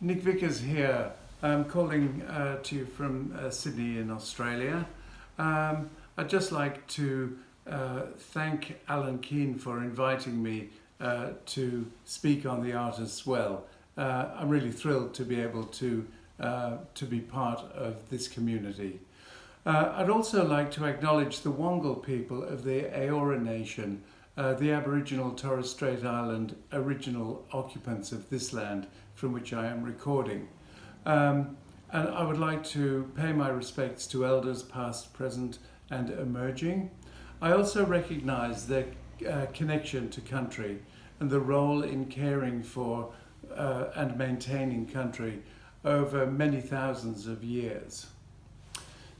Nick Vickers here. I'm calling to you from Sydney in Australia. I'd just like to thank Alan Keane for inviting me to speak on the Artist's Well. I'm really thrilled to be able to be part of this community. I'd also like to acknowledge the Wongal people of the Eora Nation, the Aboriginal Torres Strait Island original occupants of this land from which I am recording. And I would like to pay my respects to elders past, present and emerging. I also recognise their connection to country and the role in caring for and maintaining country over many thousands of years.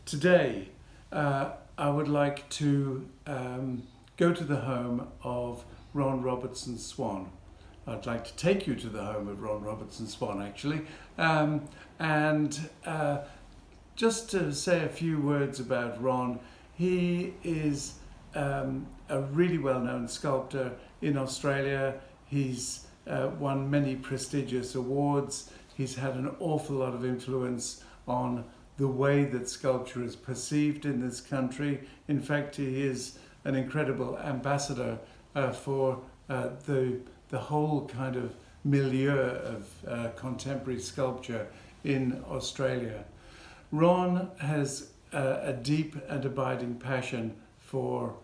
Today, I would like to go to the home of Ron Robertson-Swann. I'd like to take you to the home of Ron Robertson-Swann, actually, and just to say a few words about Ron. He is a really well-known sculptor in Australia. He's won many prestigious awards. He's had an awful lot of influence on the way that sculpture is perceived in this country. In fact, he is an incredible ambassador for the whole kind of milieu of contemporary sculpture in Australia. Ron has a deep and abiding passion for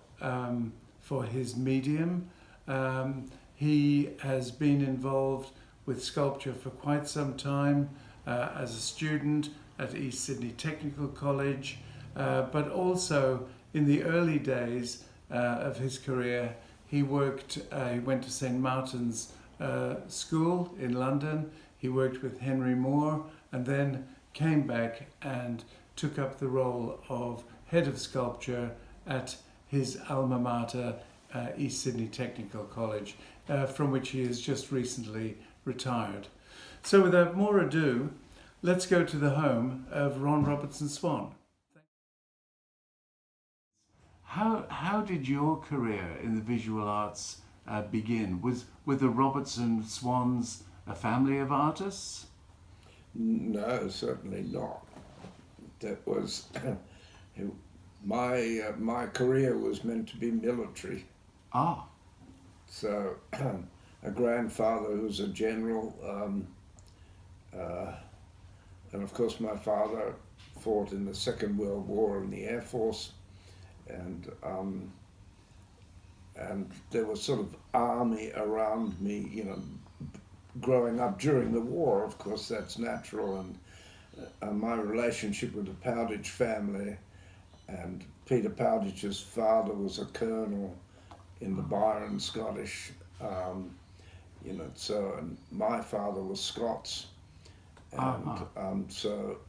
his medium. He has been involved with sculpture for quite some time as a student at East Sydney Technical College, but also in the early days of his career, he went to St. Martin's School in London. He worked with Henry Moore and then came back and took up the role of head of sculpture at his alma mater, East Sydney Technical College, from which he has just recently retired. So without more ado, let's go to the home of Ron Robertson-Swann. How did your career in the visual arts begin? Were the Robertson-Swanns a family of artists? No, certainly not. That was my career was meant to be military. Ah. So a grandfather who was a general, and of course my father fought in the Second World War in the Air Force, and there was sort of army around me, you know, growing up during the war. Of course, that's natural, and my relationship with the Powditch family, and Peter Powditch's father was a colonel in the Byron Scottish, you know, so, and my father was Scots, and so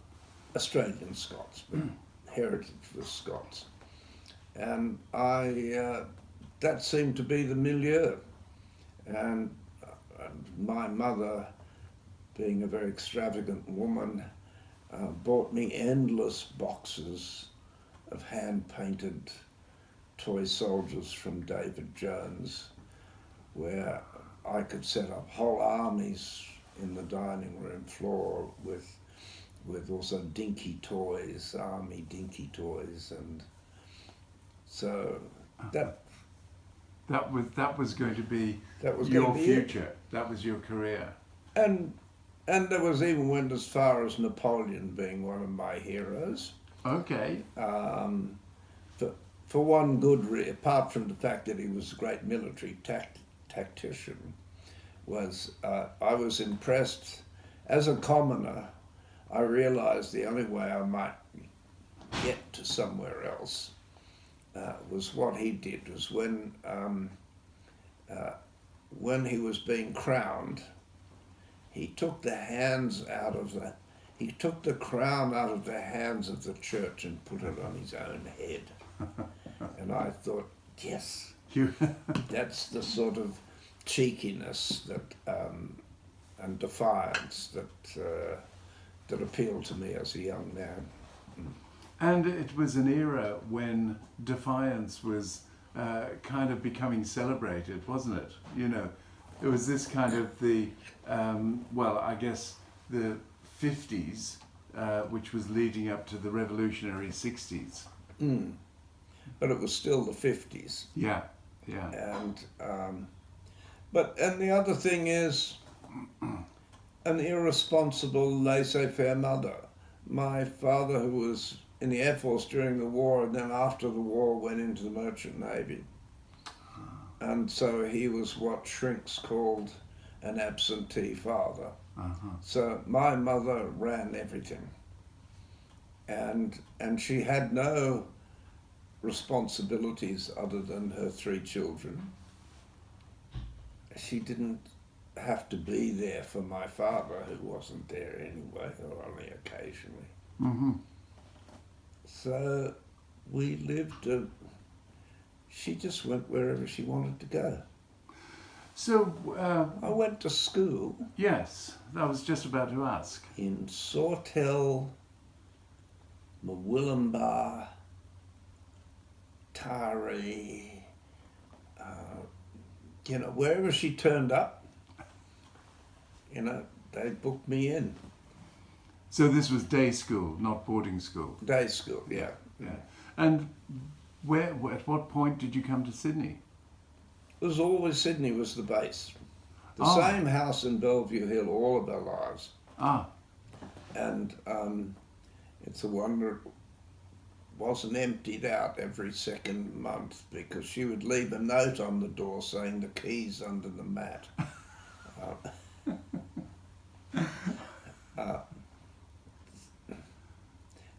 Australian Scots, but heritage was Scots. And that seemed to be the milieu. And my mother, being a very extravagant woman, bought me endless boxes of hand-painted toy soldiers from David Jones, where I could set up whole armies in the dining room floor with also dinky toys, army dinky toys, and so that was going to be your future. That was your career. And there was even went as far as Napoleon being one of my heroes. Okay. For one good reason, apart from the fact that he was a great military tactician, was I was impressed. As a commoner, I realised the only way I might get to somewhere else was what he did. Was when he was being crowned, he took the crown out of the hands of the church and put it on his own head. And I thought, yes, that's the sort of cheekiness that and defiance that appealed to me as a young man. And it was an era when defiance was kind of becoming celebrated, wasn't it? You know, it was this kind of the, well, I guess the 50s, which was leading up to the revolutionary 60s. Mm. But it was still the 50s. Yeah, yeah. And and the other thing is an irresponsible, laissez-faire mother. My father, who was in the Air Force during the war and then after the war went into the Merchant Navy. And so he was what shrinks called an absentee father. Uh-huh. So my mother ran everything. And she had no responsibilities other than her 3 children. She didn't have to be there for my father, who wasn't there anyway, or only occasionally. Mm-hmm. So we lived, she just went wherever she wanted to go. So, I went to school. yes, I was just about to ask. In Sawtell, Murwillumbah, Taree, wherever she turned up, they booked me in. So this was day school, not boarding school? Day school, yeah. Yeah. And at what point did you come to Sydney? It was always Sydney was the base. The same house in Bellevue Hill all of our lives. Ah. And it's a wonder it wasn't emptied out every second month, because she would leave a note on the door saying the key's under the mat.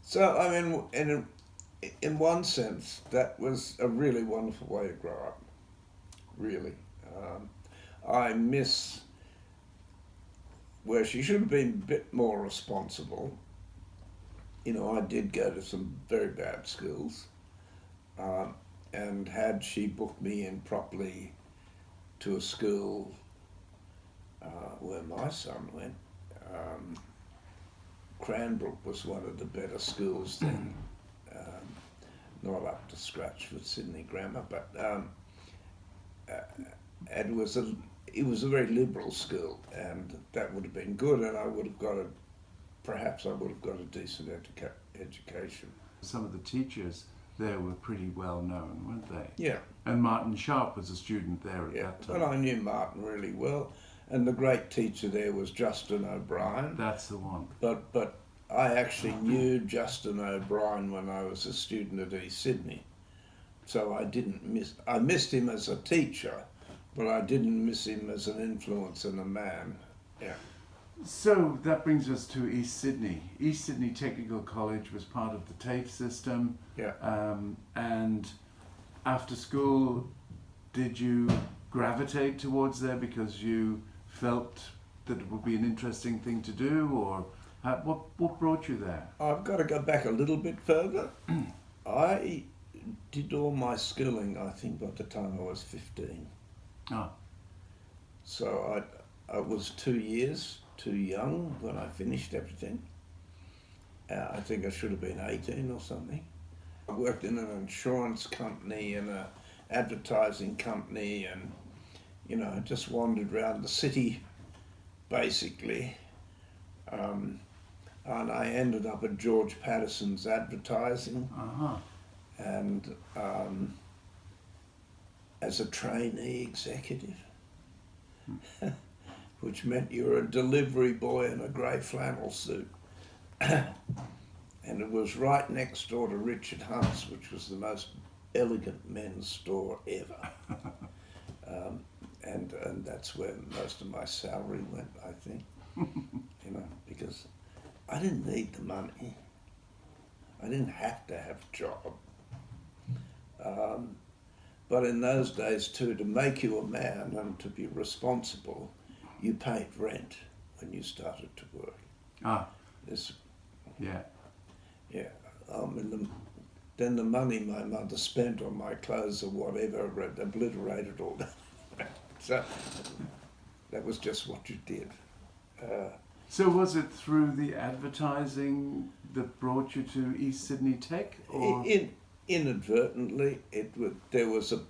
So, I mean, in one sense, that was a really wonderful way to grow up. Really. I miss where she should have been a bit more responsible. I did go to some very bad schools. And had she booked me in properly to a school where my son went, Cranbrook was one of the better schools then. Not up to scratch with Sydney Grammar, but it was a very liberal school, and that would have been good, and I would have got a decent education. Some of the teachers there were pretty well known, weren't they? Yeah. And Martin Sharp was a student there at that time. Well, I knew Martin really well, and the great teacher there was Justin O'Brien. That's the one. But I actually knew Justin O'Brien when I was a student at East Sydney, so I missed him as a teacher, but I didn't miss him as an influence and a man. Yeah. So that brings us to East Sydney. East Sydney Technical College was part of the TAFE system. Yeah. And after school, did you gravitate towards there because you felt that it would be an interesting thing to do, or what brought you there? I've got to go back a little bit further. I did all my schooling, I think, by the time I was 15. Ah. So I was 2 years too young when I finished everything. I think I should have been 18 or something. I worked in an insurance company and an advertising company, and I just wandered around the city basically. And I ended up at George Patterson's advertising. Uh-huh. And as a trainee executive, which meant you were a delivery boy in a grey flannel suit. And it was right next door to Richard Hunt's, which was the most elegant men's store ever. And that's where most of my salary went, I think. Because I didn't need the money. I didn't have to have a job. But in those days too, to make you a man and to be responsible, you paid rent when you started to work. Ah. This, yeah. Yeah. Then the money my mother spent on my clothes or whatever obliterated all that. So that was just what you did. So was it through the advertising that brought you to East Sydney Tech, or inadvertently? There was a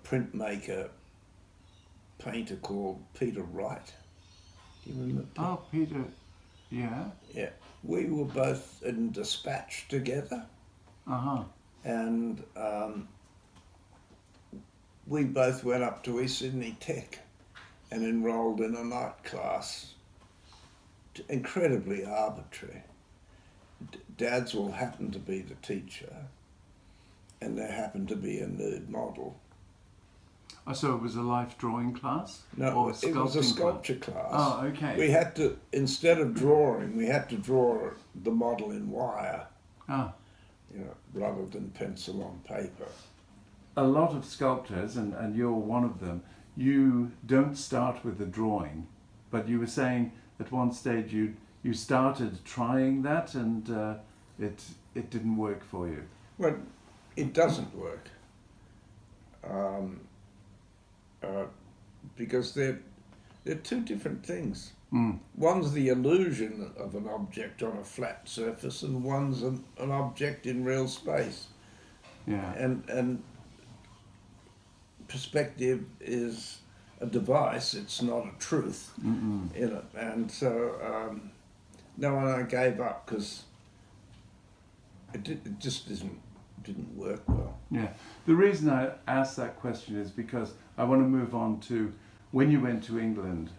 printmaker painter called Peter Wright. Do you remember? Oh, Peter, yeah. Yeah. We were both in Dispatch together, Uh-huh. and we both went up to East Sydney Tech and enrolled in a night class. Incredibly arbitrary. Dadswell happened to be the teacher, and there happened to be a nude model. Oh, so it was a life drawing class? No, or it was a sculpture class. Oh, okay. We had to, instead of drawing, we had to draw the model in wire, Ah. you know, rather than pencil on paper. A lot of sculptors, and you're one of them, you don't start with the drawing, but you were saying at one stage you started trying that and it didn't work for you. Well, it doesn't work. Because they're two different things. Mm. One's the illusion of an object on a flat surface, and one's an object in real space. Yeah. And perspective is a device; it's not a truth. Mm-mm. You know, and so no, and I gave up because it just didn't work well. Yeah. The reason I asked that question is because I want to move on to when you went to England.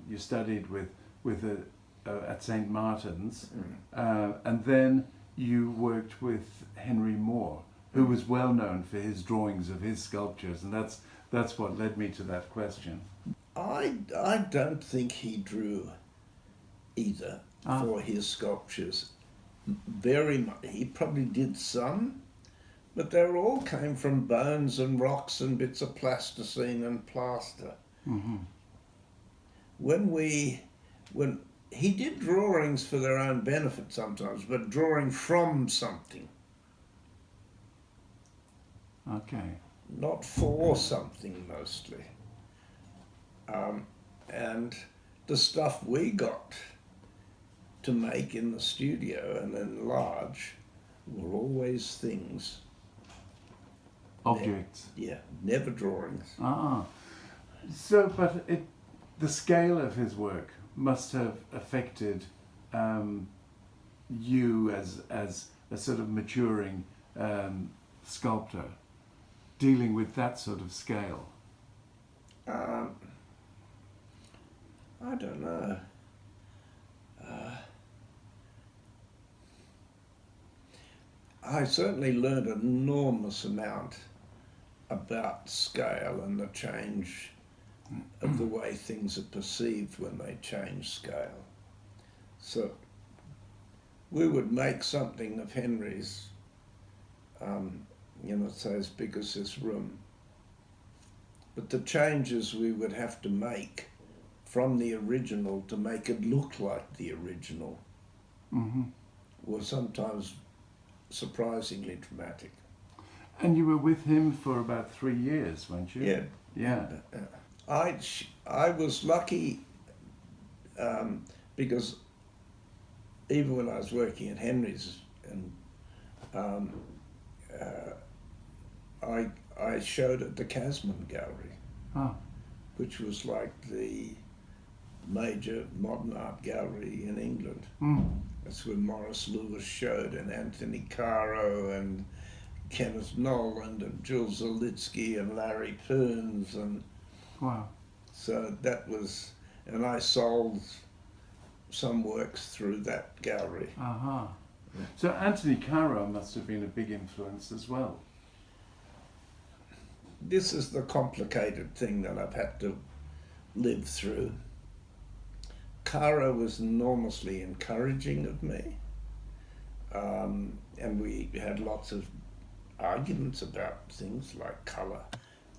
You studied with at St. Martin's, and then you worked with Henry Moore, who was well known for his drawings of his sculptures, and that's what led me to that question. I don't think he drew either for his sculptures very much. He probably did some, but they all came from bones and rocks and bits of plasticine and plaster. Mm-hmm. When he did drawings for their own benefit sometimes, but drawing from something, Okay. not for something mostly. And the stuff we got to make in the studio and enlarge were always things. Objects. Never drawings. So, but the scale of his work must have affected you as a sort of maturing sculptor, dealing with that sort of scale. I don't know. I certainly learned an enormous amount about scale and the change of the way things are perceived when they change scale. So we would make something of Henry's, say as big as this room. But the changes we would have to make from the original to make it look like the original were sometimes surprisingly dramatic. And you were with him for about 3 years, weren't you? Yeah. Yeah. I was lucky because even when I was working at Henry's, and I showed at the Casman Gallery, which was like the major modern art gallery in England. That's where Morris Lewis showed, and Anthony Caro, and Kenneth Noland, and Jules Zalitsky, and Larry Poons, and wow. So that was, and I sold some works through that gallery. Yeah. So Anthony Caro must have been a big influence as well. This is the complicated thing that I've had to live through. Caro was enormously encouraging of me, and we had lots of arguments about things like colour.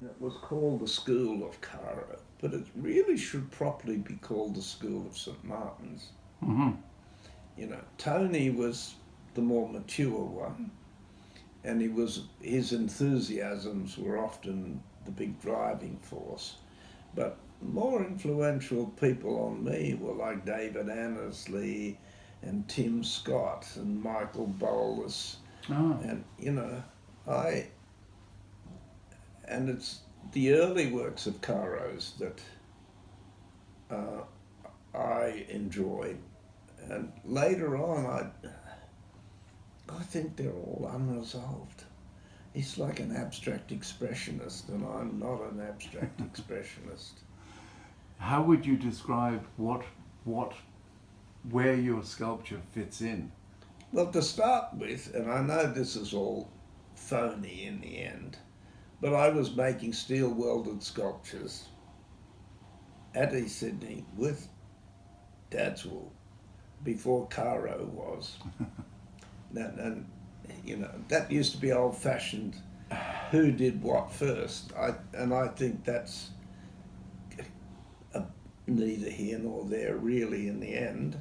It was called the School of Caro, but it really should properly be called the School of St. Martin's. Tony was the more mature one, and his enthusiasms were often the big driving force. But more influential people on me were like David Annesley and Tim Scott and Michael Bolus. And the early works of Caro's that I enjoyed, and later on I think they're all unresolved. He's like an abstract expressionist, and I'm not an abstract expressionist. How would you describe where your sculpture fits in? Well, to start with, and I know this is all phony in the end, but I was making steel welded sculptures at East Sydney with Dadswell before Caro was. And you know, that used to be old fashioned, who did what first. I think that's neither here nor there really in the end,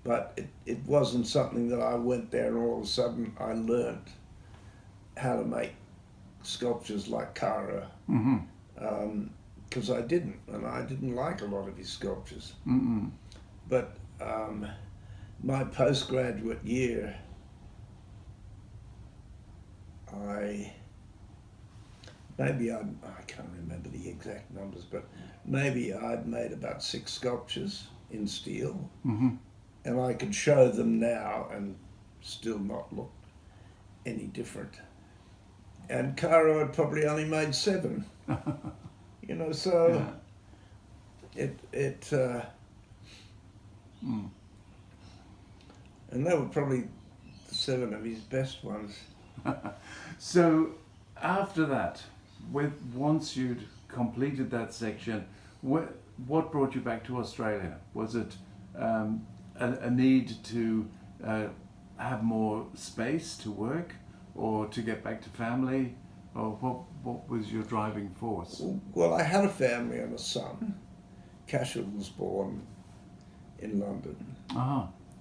but it wasn't something that I went there and all of a sudden I learnt how to make sculptures like Caro, because I didn't, and I didn't like a lot of his sculptures. But my postgraduate year, I can't remember the exact numbers, but maybe I'd made about 6 sculptures in steel, and I could show them now and still not look any different. And Caro had probably only made 7, you know. So and they were probably 7 of his best ones. So after that, once you'd completed that section, what brought you back to Australia? Was it a need to have more space to work, or to get back to family, or what was your driving force? Well, I had a family and a son. Cashel was born in London,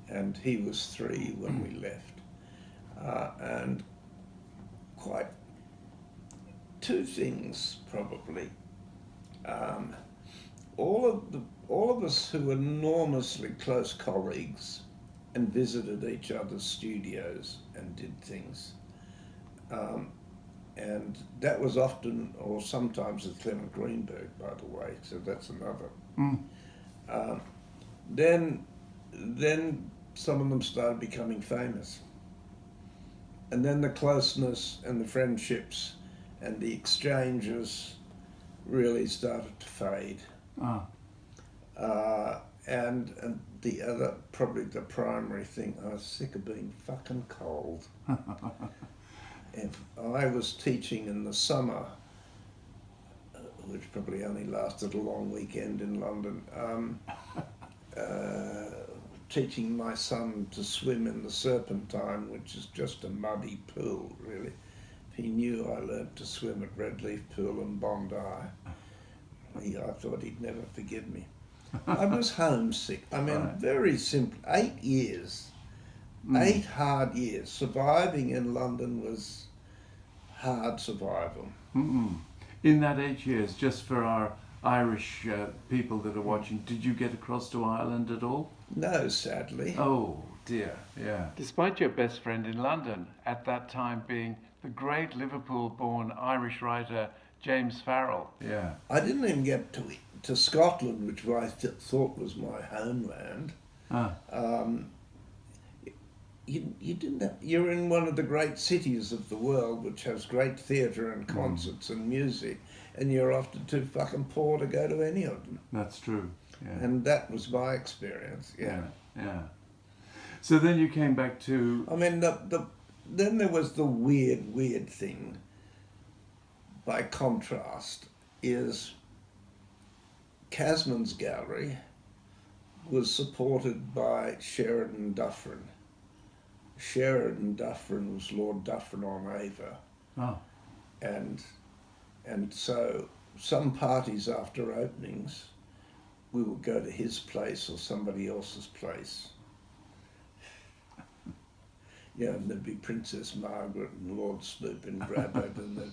and he was 3 when we left, and quite 2 things probably. All of us who were enormously close colleagues and visited each other's studios and did things. And that was often, or sometimes with Clement Greenberg, by the way, so that's another. Then some of them started becoming famous. And then the closeness and the friendships and the exchanges really started to fade. And the other, probably the primary thing, I was sick of being fucking cold. If I was teaching in the summer, which probably only lasted a long weekend in London, teaching my son to swim in the Serpentine, which is just a muddy pool, really. If he knew I learnt to swim at Redleaf Pool in Bondi, I thought he'd never forgive me. I was homesick. I mean, very simple. 8 years. 8 hard years. Surviving in London was hard survival. In that 8 years, just for our Irish people that are watching, did you get across to Ireland at all? No, sadly. Oh dear, yeah. Despite your best friend in London at that time being the great Liverpool-born Irish writer James Farrell. Yeah. I didn't even get to Scotland, which I thought was my homeland. You didn't have, you're in one of the great cities of the world, which has great theatre and concerts and music, and you're often too fucking poor to go to any of them. That's true. Yeah. And that was my experience. Yeah. So then you came back to. I mean, then there was the weird thing. By contrast, is Casman's gallery was supported by Sheridan Dufferin. Sheridan Dufferin was Lord Dufferin on Ava. And so some parties after openings, we would go to his place or somebody else's place. Yeah, and there'd be Princess Margaret and Lord Snoop and Brabbert and the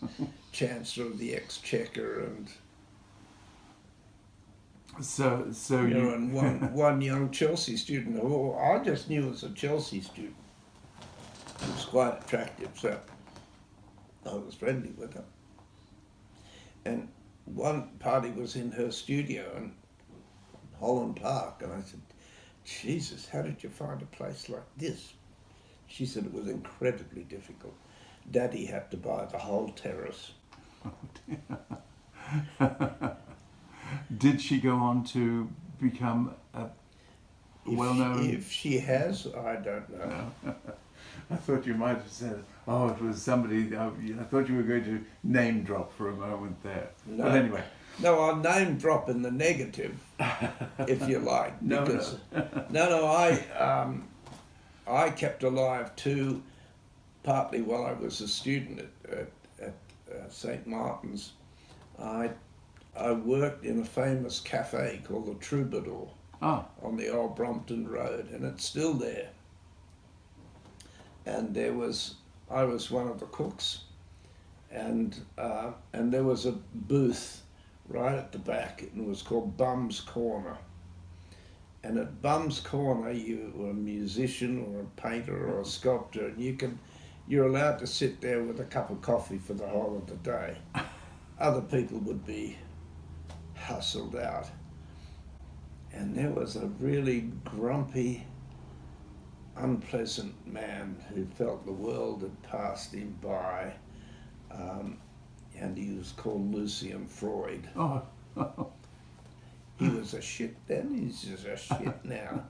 Chancellor of the Exchequer and and one young Chelsea student who I just knew as a Chelsea student. He was quite attractive, so I was friendly with him. And one party was in her studio in Holland Park, and I said, Jesus, how did you find a place like this? She said it was incredibly difficult. Daddy had to buy the whole terrace. Did she go on to become a well-known... If she has, I don't know. No. I thought you might have said, oh, it was somebody... I thought you were going to name drop for a moment there. No. But anyway. No, I'll name drop in the negative, if you like. Because, I kept alive too, partly while I was a student at St. Martin's. I worked in a famous cafe called the Troubadour on the old Brompton Road, and it's still there. And I was one of the cooks, and there was a booth right at the back, and it was called Bum's Corner. And at Bum's Corner, you were a musician or a painter or a sculptor, and you're allowed to sit there with a cup of coffee for the whole of the day. Other people would be hustled out. And there was a really grumpy, unpleasant man who felt the world had passed him by, and he was called Lucian Freud. Oh. He was a shit then, he's just a shit now.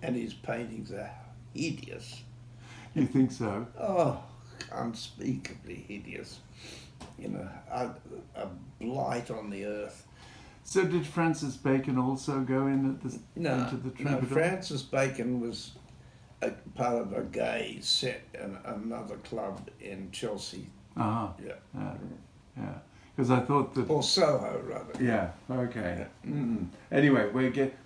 And his paintings are hideous. You think so? Oh, unspeakably hideous. You know, a blight on the earth. So did Francis Bacon also go in at into the Troubadour? No, Francis Bacon was a part of a gay set in another club in Chelsea. Yeah. Because I thought that... Or Soho, rather. Yeah, okay. Yeah. Mm. Anyway,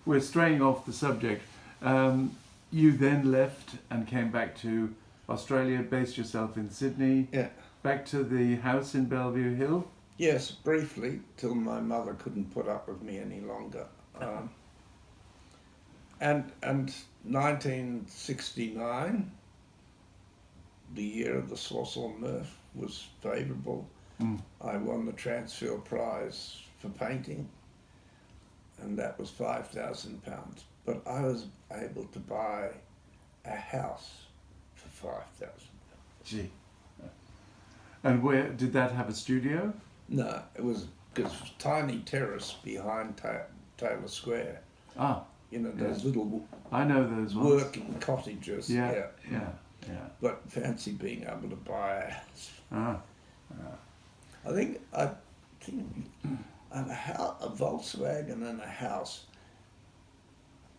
we're straying off the subject. You then left and came back to Australia, based yourself in Sydney. Yeah. Back to the house in Bellevue Hill? Yes, briefly, till my mother couldn't put up with me any longer. And 1969, the year of the Soissons Murph, was favourable. I won the Transfeld Prize for painting, and that was £5,000. But I was able to buy a house for £5,000. Gee. And where did that have a studio? No, it was a tiny terrace behind Taylor Square. You know, those little I know those ones. Working cottages. Yeah. But fancy being able to buy a house. I think a Volkswagen and a house.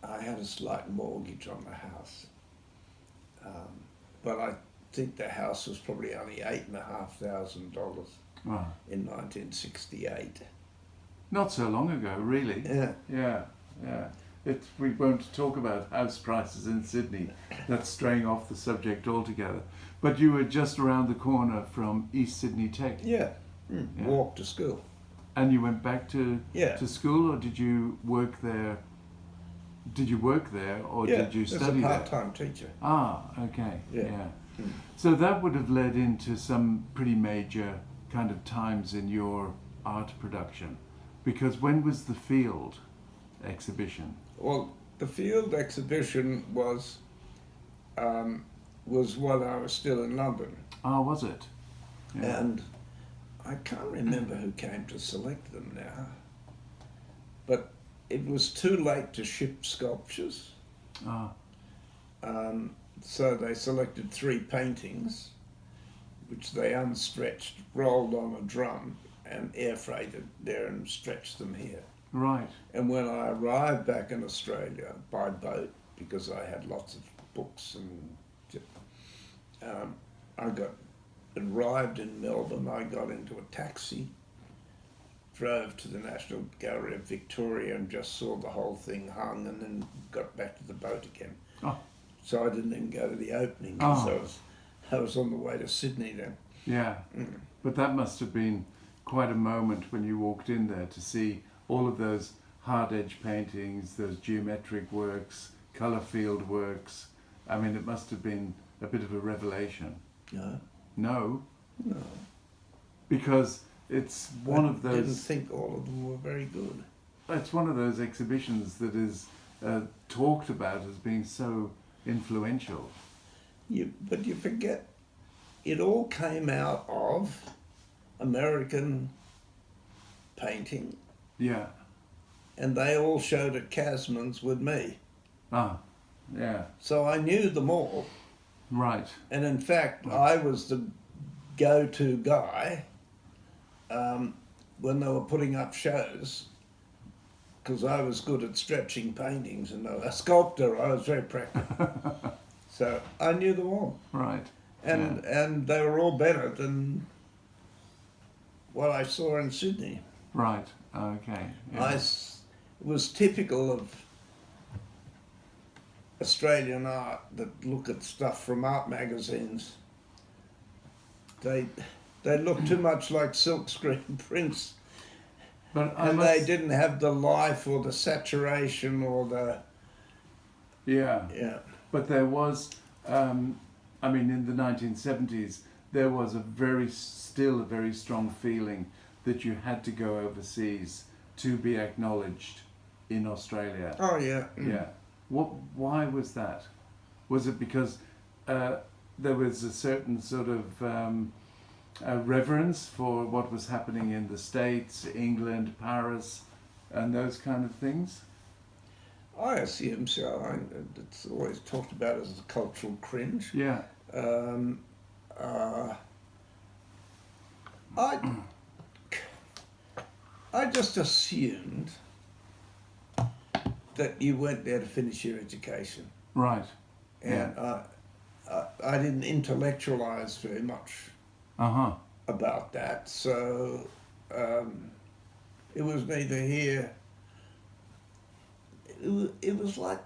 I had a slight mortgage on the house, but I think the house was probably only $8,500 in 1968. Not so long ago, really. Yeah. We won't talk about house prices in Sydney. That's straying off the subject altogether. But you were just around the corner from East Sydney Tech. Yeah. Walk to school. And you went back to school, or did you work there? Did you work there, or did you study there? As a part-time teacher. Okay. Yeah. So that would have led into some pretty major kind of times in your art production, because when was the Field exhibition? Well, the Field exhibition was while I was still in London. Was it? Yeah. And I can't remember who came to select them now, but it was too late to ship sculptures. So they selected 3 paintings, which they unstretched, rolled on a drum, and air freighted there and stretched them here. Right. And when I arrived back in Australia by boat, because I had lots of books, and arrived in Melbourne, I got into a taxi, drove to the National Gallery of Victoria and just saw the whole thing hung, and then got back to the boat again. So I didn't even go to the opening, because I was on the way to Sydney then. Yeah, but that must have been quite a moment when you walked in there to see all of those hard edge paintings, those geometric works, colour field works. I mean, it must have been a bit of a revelation. No. No? No. Because it's one of those. I didn't think all of them were very good. It's one of those exhibitions that is talked about as being so influential. But you forget, it all came out of American painting, Yeah. and they all showed at Casman's with me. Ah, yeah. So I knew them all, Right. and in fact, I was the go-to guy when they were putting up shows, because I was good at stretching paintings, and a sculptor, I was very practical. So I knew them all. Right. And they were all better than what I saw in Sydney. Right. Okay. Yeah. It was typical of Australian art that look at stuff from art magazines. They look too much like silkscreen prints, and they didn't have the life or the saturation or the... Yeah. But there was, I mean, in the 1970s, there was still a very strong feeling that you had to go overseas to be acknowledged in Australia. Oh, yeah. Yeah. Why was that? Was it because there was a certain sort of reverence for what was happening in the States, England, Paris, and those kind of things? I assume so. It's always talked about as a cultural cringe. Yeah. I just assumed that you went there to finish your education. Right. And I didn't intellectualise very much about that. So it was neither here... It was like,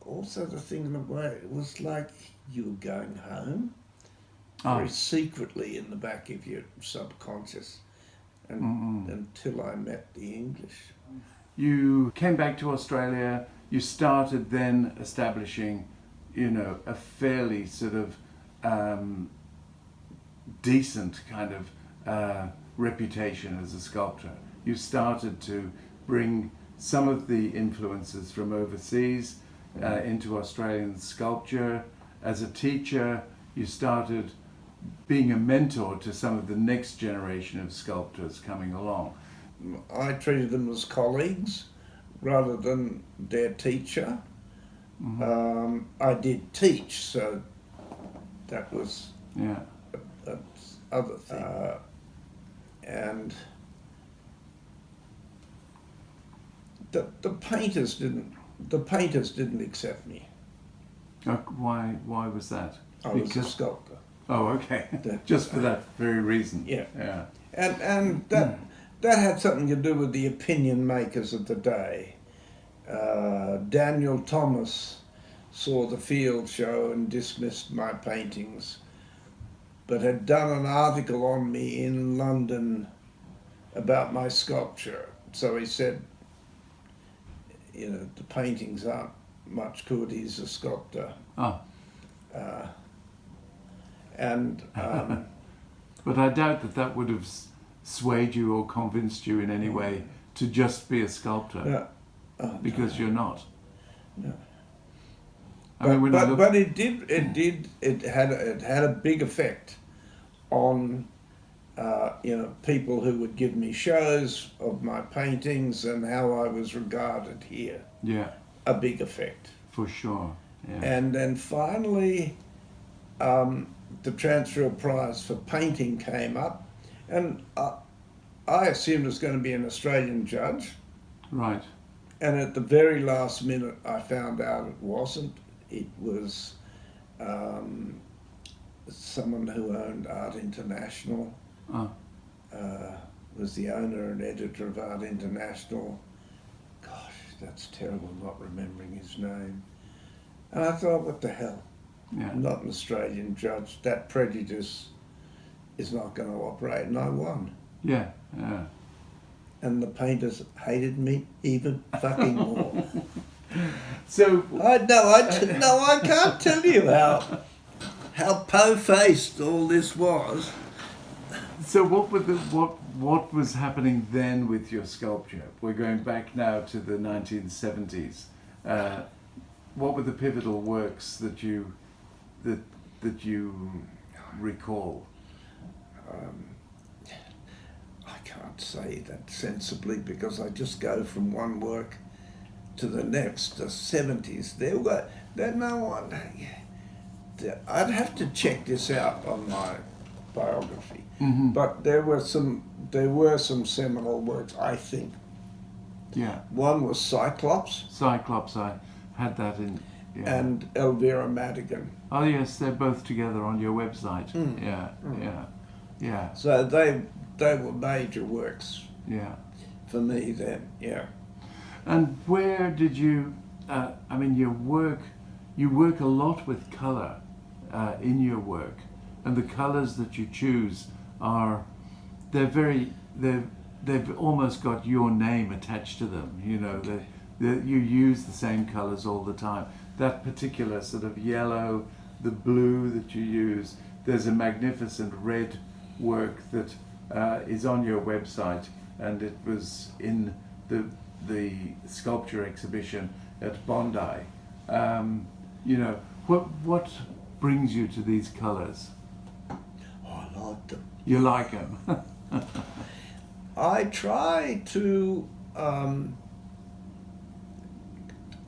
also the thing in a way, it was like you were going home, very secretly in the back of your subconscious, and until I met the English. You came back to Australia, you started then establishing, a fairly sort of decent kind of reputation as a sculptor. You started to bring some of the influences from overseas into Australian sculpture. As a teacher, you started being a mentor to some of the next generation of sculptors coming along. I treated them as colleagues rather than their teacher. I did teach, so that was the other thing. And the painters didn't accept me. Why was that? I was a sculptor. Oh, okay. Just for that very reason. Yeah. Yeah. And that had something to do with the opinion makers of the day. Daniel Thomas saw the field show and dismissed my paintings, but had done an article on me in London about my sculpture. So he said, the paintings aren't much good, he's a sculptor. But I doubt that would have swayed you or convinced you in any way to just be a sculptor, because you're not. No. But it had a big effect on people who would give me shows of my paintings and how I was regarded here. Yeah. A big effect. For sure. Yeah. And then finally, the Transfeld Prize for painting came up, and I assumed it was going to be an Australian judge. Right. And at the very last minute, I found out it wasn't. It was someone who owned Art International. Was the owner and editor of Art International. Gosh, that's terrible not remembering his name. And I thought, what the hell? Yeah. I'm not an Australian judge. That prejudice is not going to operate. And I won. Yeah, yeah. And the painters hated me even fucking more. So I can't tell you how po-faced all this was. So what was happening then with your sculpture? We're going back now to the 1970s. What were the pivotal works that you recall? I can't say that sensibly because I just go from one work to the next. The 70s, I'd have to check this out on my biography. Mm-hmm. But there were some seminal works, I think. Yeah. One was Cyclops. Cyclops, I had that in. Yeah. And Elvira Madigan. Oh yes, they're both together on your website. Mm. Yeah, yeah. So they were major works. Yeah. For me then, yeah. And where did you? I mean, you work a lot with color in your work, and the colors that you choose they've almost got your name attached to them. You know, Okay. you use the same colors all the time. That particular sort of yellow, the blue that you use. There's a magnificent red work that is on your website, and it was in the sculpture exhibition at Bondi. You know, what brings you to these colors? Oh, I like them. You like them? I try to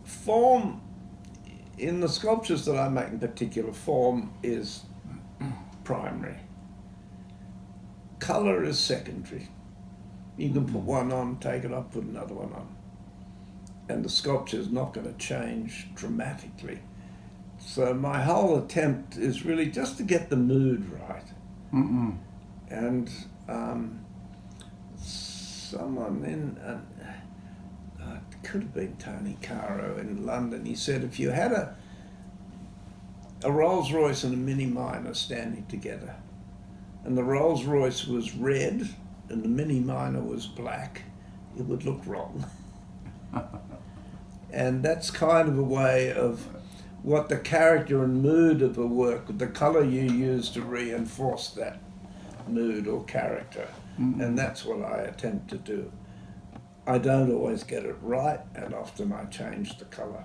form, in the sculptures that I make in particular, form is primary. Colour is secondary. You can put one on, take it off, put another one on. And the sculpture is not going to change dramatically. So my whole attempt is really just to get the mood right. Mm-mm. And someone it could have been Tony Caro in London, he said if you had a Rolls Royce and a Mini Minor standing together, and the Rolls Royce was red and the Mini Minor was black, it would look wrong. And that's kind of a way of what the character and mood of a work, the colour you use to reinforce that mood or character. Mm-hmm. And that's what I attempt to do. I don't always get it right, and often I change the colour.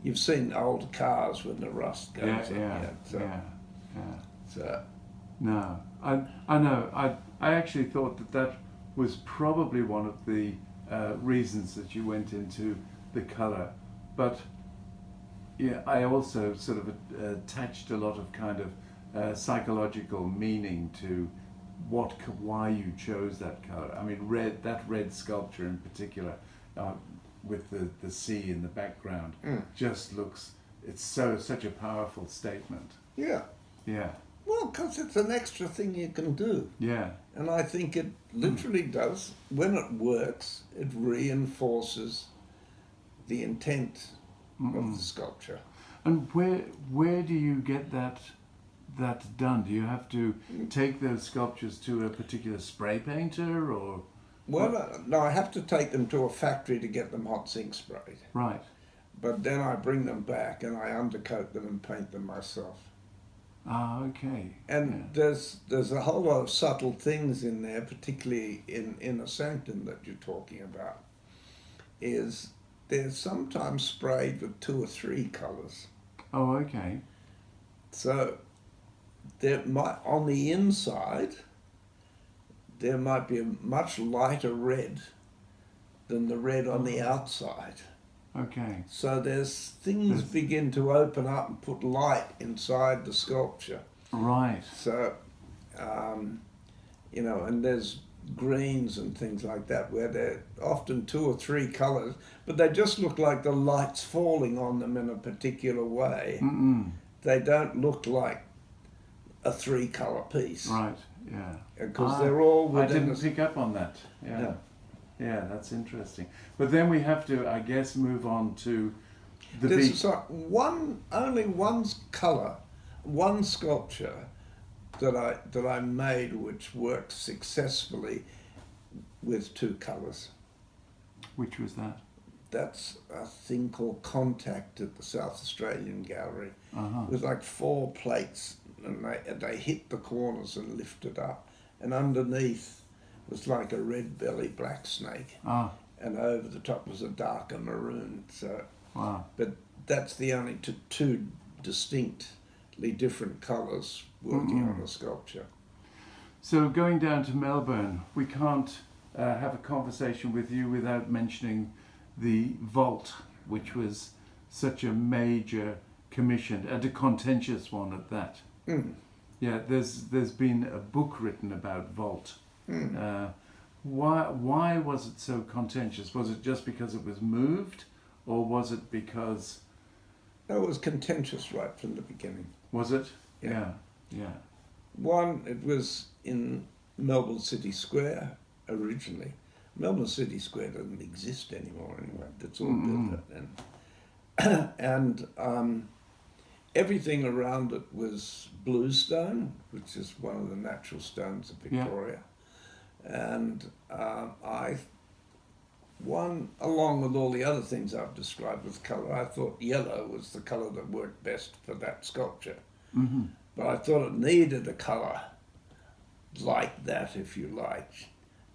You've seen old cars when the rust goes So No, I know. I actually thought that was probably one of the reasons that you went into the colour, but yeah, I also sort of attached a lot of kind of psychological meaning to why you chose that colour. I mean, that red sculpture in particular, with the sea in the background, just looks. It's such a powerful statement. Yeah. Yeah. Well, because it's an extra thing you can do. Yeah. And I think it literally does. When it works, it reinforces the intent of the sculpture. And where do you get that done? Do you have to take those sculptures to a particular spray painter, or? Well, no, I have to take them to a factory to get them hot zinc sprayed. Right. But then I bring them back and I undercoat them and paint them myself. Ah, okay. And there's a whole lot of subtle things in there, particularly in a sanctum that you're talking about, is they're sometimes sprayed with 2 or 3 colours. Oh, okay. So on the inside, there might be a much lighter red than the red on the outside. Okay. So there's things begin to open up and put light inside the sculpture. Right. So, and there's greens and things like that where they're often 2 or 3 colours, but they just look like the light's falling on them in a particular way. Mm-mm. They don't look like a 3-colour piece. Right, yeah. Because they're all I within didn't pick up on that. Yeah. Yeah, that's interesting. But then we have to, I guess, move on to the beach. So only one colour, one sculpture that I made which worked successfully with 2 colours. Which was that? that's a thing called Contact at the South Australian Gallery. Uh-huh. It was like 4 plates, and they hit the corners and lifted up, and underneath was like a red belly black snake, Ah, and over the top was a darker maroon. So, wow. but that's the only two distinctly different colours working on a sculpture. So going down to Melbourne, we can't have a conversation with you without mentioning the vault, which was such a major commission and a contentious one at that. Mm. Yeah, there's been a book written about vault. Mm. Why was it so contentious? Was it just because it was moved, or was it because... It was contentious right from the beginning. Was it? Yeah. Yeah. One, it was in Melbourne City Square originally. Melbourne City Square doesn't exist anymore anyway. That's all built up. And everything around it was bluestone, which is one of the natural stones of Victoria. Yeah. And along with all the other things I've described with colour, I thought yellow was the colour that worked best for that sculpture. Mm-hmm. But I thought it needed a colour like that, if you like,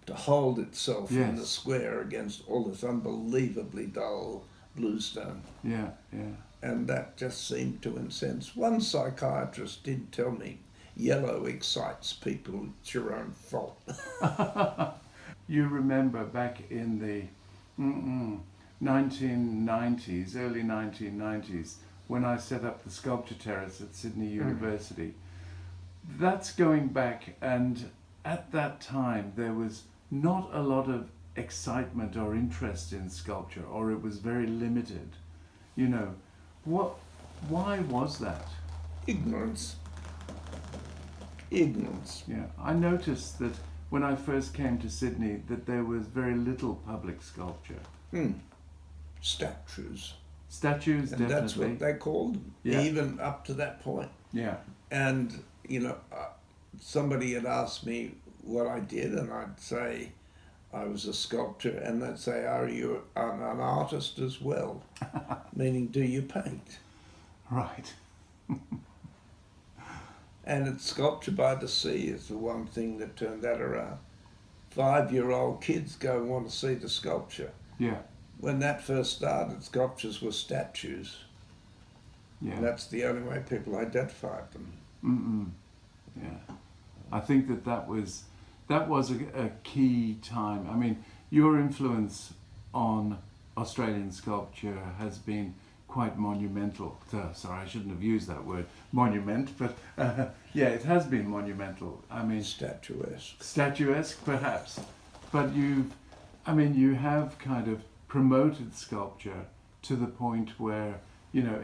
to hold itself in the square against all this unbelievably dull bluestone. Yeah, yeah. And that just seemed to incense. One psychiatrist did tell me, yellow excites people, it's your own fault. You remember back in the 1990s, early 1990s, when I set up the sculpture terrace at Sydney University. That's going back, and at that time there was not a lot of excitement or interest in sculpture, or it was very limited. You know, why was that? Ignorance. Yeah, I noticed that when I first came to Sydney that there was very little public sculpture. Statues. Statues, and definitely. That's what they called them, even up to that point. Yeah. And, you know, somebody had asked me what I did, and I'd say I was a sculptor, and they'd say, are you an artist as well? Meaning, do you paint? Right. And it's Sculpture by the Sea is the one thing that turned that around. 5-year-old kids go and want to see the sculpture. Yeah. When that first started, sculptures were statues. Yeah. And that's the only way people identified them. Yeah. I think that was a key time. I mean, your influence on Australian sculpture has been quite monumental. Sorry, I shouldn't have used that word, monument, but yeah, it has been monumental. I mean, statuesque perhaps, but you have kind of promoted sculpture to the point where, you know,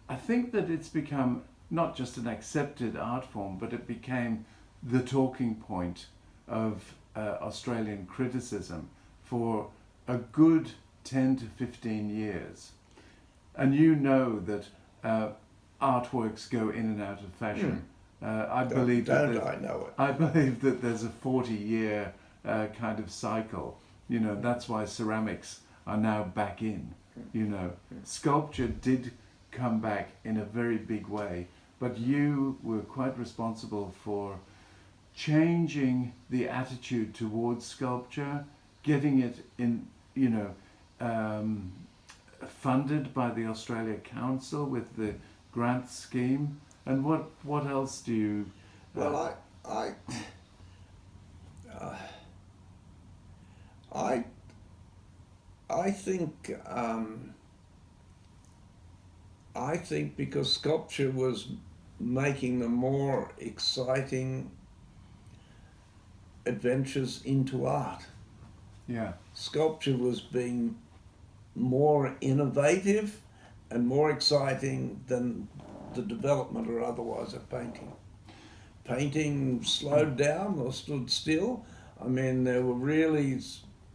I think that it's become not just an accepted art form, but it became the talking point of Australian criticism for a good 10 to 15 years. And you know that artworks go in and out of fashion. I believe that there's a 40-year kind of cycle. You know, that's why ceramics are now back in. You know, sculpture did come back in a very big way, but you were quite responsible for changing the attitude towards sculpture, getting it in, you know, funded by the Australia Council with the grant scheme. And what else do you... Well, I think because sculpture was making the more exciting adventures into art. Yeah. Sculpture was being more innovative and more exciting than the development or otherwise of painting. Painting slowed down or stood still. I mean, there were really,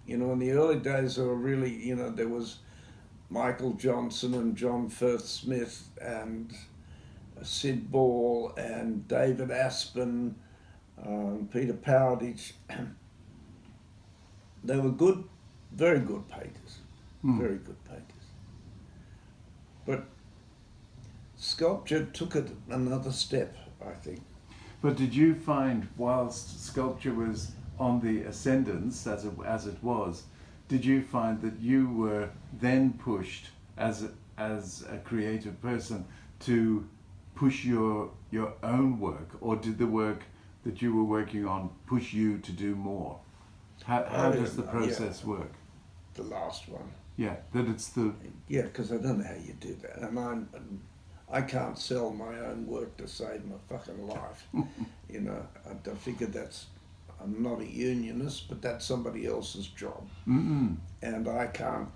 you know, in the early days there were really, you know, there was Michael Johnson and John Firth Smith and Sid Ball and David Aspen, Peter Powditch. They were good, very good painters. very good painters. But sculpture took it another step, I think. But did you find, whilst sculpture was on the ascendance, as it was, did you find that you were then pushed as a creative person to push your own work, or did the work that you were working on push you to do more? How does the process work? The last one. Yeah, that it's the... Yeah, because I don't know how you do that. And I can't sell my own work to save my fucking life. You know, I figured I'm not a unionist, but that's somebody else's job. Mm-mm. And I can't,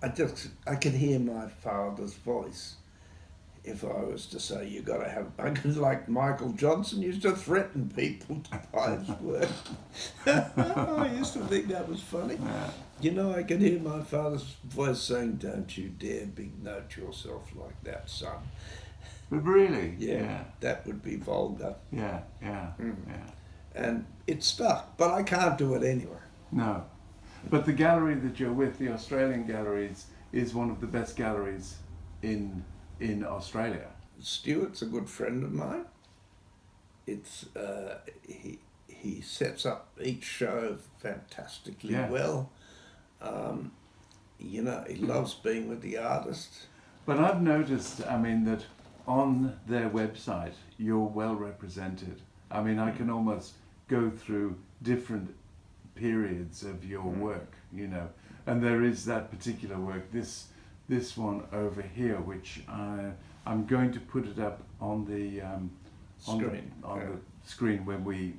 I could hear my father's voice if I was to say, you got to have, I could, like Michael Johnson used to threaten people to buy his work. I used to think that was funny. Yeah. You know, I could hear my father's voice saying, don't you dare big note yourself like that, son. But really? Yeah, that would be vulgar. Yeah. And it stuck, but I can't do it anywhere. No. But the gallery that you're with, the Australian Galleries, is one of the best galleries in Australia. Stuart's a good friend of mine. It's he sets up each show fantastically well. You know, he loves being with the artists. But I've noticed, I mean, that on their website, you're well represented. I mean, I can almost go through different periods of your work, you know, and there is that particular work, this one over here, which I'm going to put it up on the Screen. the screen when we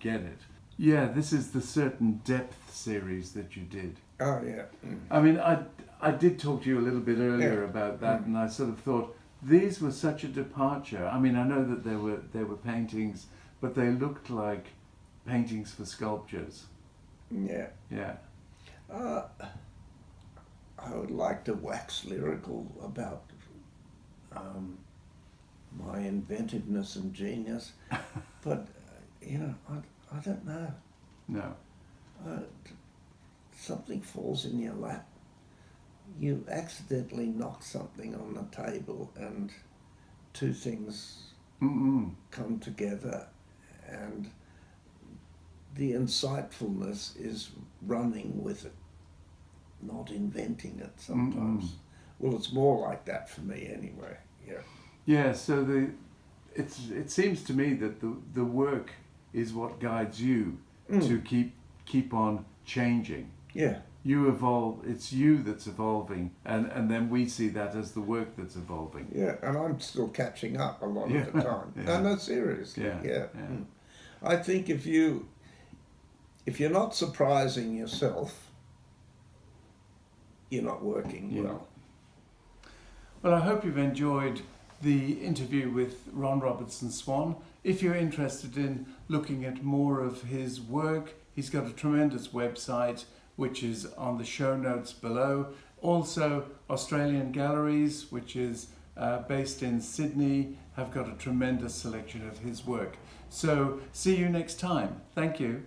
get it. Yeah, this is the Certain Depth series that you did. Oh yeah. I mean, I did talk to you a little bit earlier about that, and I sort of thought these were such a departure. I mean, I know that there were paintings, but they looked like paintings for sculptures. Yeah. Yeah. I would like to wax lyrical about my inventiveness and genius, but you know, I don't know. No. Something falls in your lap. You accidentally knock something on the table, and two things come together, and the insightfulness is running with it, not inventing it sometimes. Well, it's more like that for me anyway. Yeah. Yeah. So it seems to me that the work is what guides you to keep on changing. Yeah. You evolve. It's you that's evolving, and then we see that as the work that's evolving. Yeah, and I'm still catching up a lot of the time. Yeah. No, seriously. Yeah. I think if you're not surprising yourself, you're not working well. Well, I hope you've enjoyed the interview with Ron Robertson-Swann. If you're interested in looking at more of his work, he's got a tremendous website which is on the show notes below. Also, Australian Galleries, which is based in Sydney, have got a tremendous selection of his work. So, see you next time. Thank you.